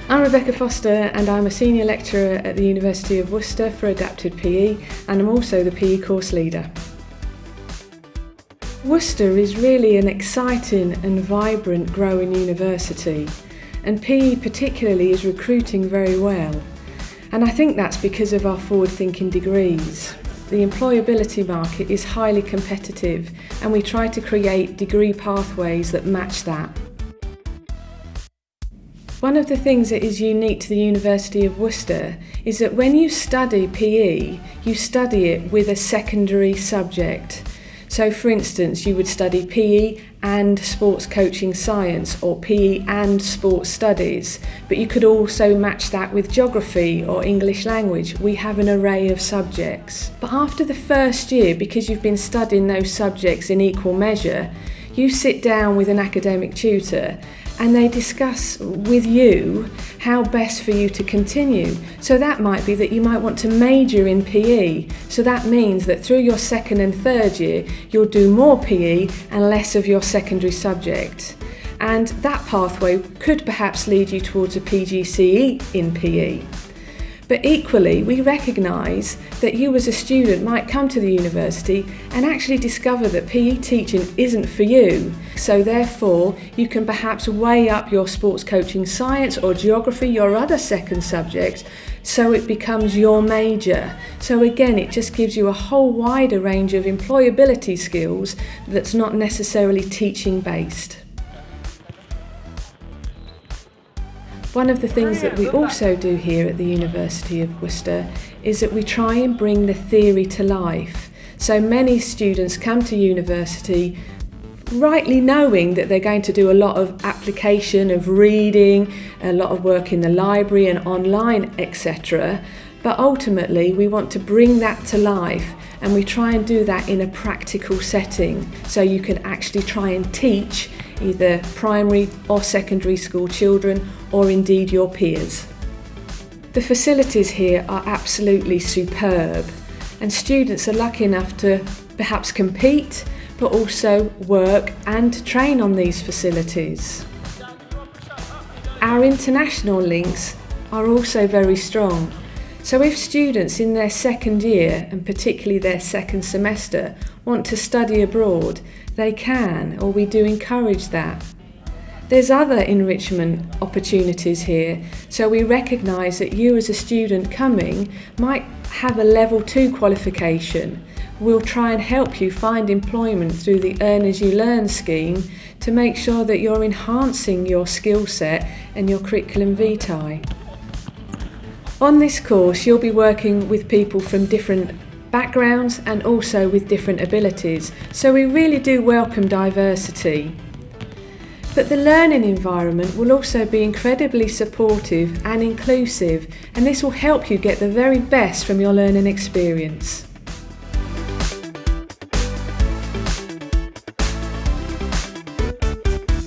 I'm Rebecca Foster and I'm a senior lecturer at the University of Worcester for Adapted PE, and I'm also the PE course leader. Worcester is really an exciting and vibrant growing university, and PE particularly is recruiting very well. And I think that's because of our forward-thinking degrees. The employability market is highly competitive and we try to create degree pathways that match that. One of the things that is unique to the University of Worcester is that when you study PE, you study it with a secondary subject. So for instance, you would study PE and sports coaching science or PE and sports studies, but you could also match that with geography or English language. We have an array of subjects. But after the first year, because you've been studying those subjects in equal measure, you sit down with an academic tutor and they discuss with you how best for you to continue. So that might be that you might want to major in PE. So that means that through your second and third year, you'll do more PE and less of your secondary subject. And that pathway could perhaps lead you towards a PGCE in PE. But equally, we recognise that you as a student might come to the university and actually discover that PE teaching isn't for you. So therefore, you can perhaps weigh up your sports coaching science or geography, your other second subject, so it becomes your major. So again, it just gives you a whole wider range of employability skills that's not necessarily teaching based. One of the things that we also do here at the University of Worcester is that we try and bring the theory to life. So many students come to university rightly knowing that they're going to do a lot of application, of reading, a lot of work in the library and online, etc. But ultimately we want to bring that to life, and we try and do that in a practical setting, so you can actually try and teach either primary or secondary school children, or indeed your peers. The facilities here are absolutely superb, and students are lucky enough to perhaps compete, but also work and train on these facilities. Our international links are also very strong. So if students in their second year, and particularly their second semester, want to study abroad, they can, or we do encourage that. There's other enrichment opportunities here, so we recognise that you as a student coming might have a level 2 qualification. We'll try and help you find employment through the Earn As You Learn scheme to make sure that you're enhancing your skill set and your curriculum vitae. On this course, you'll be working with people from different backgrounds and also with different abilities, so we really do welcome diversity. But the learning environment will also be incredibly supportive and inclusive, and this will help you get the very best from your learning experience.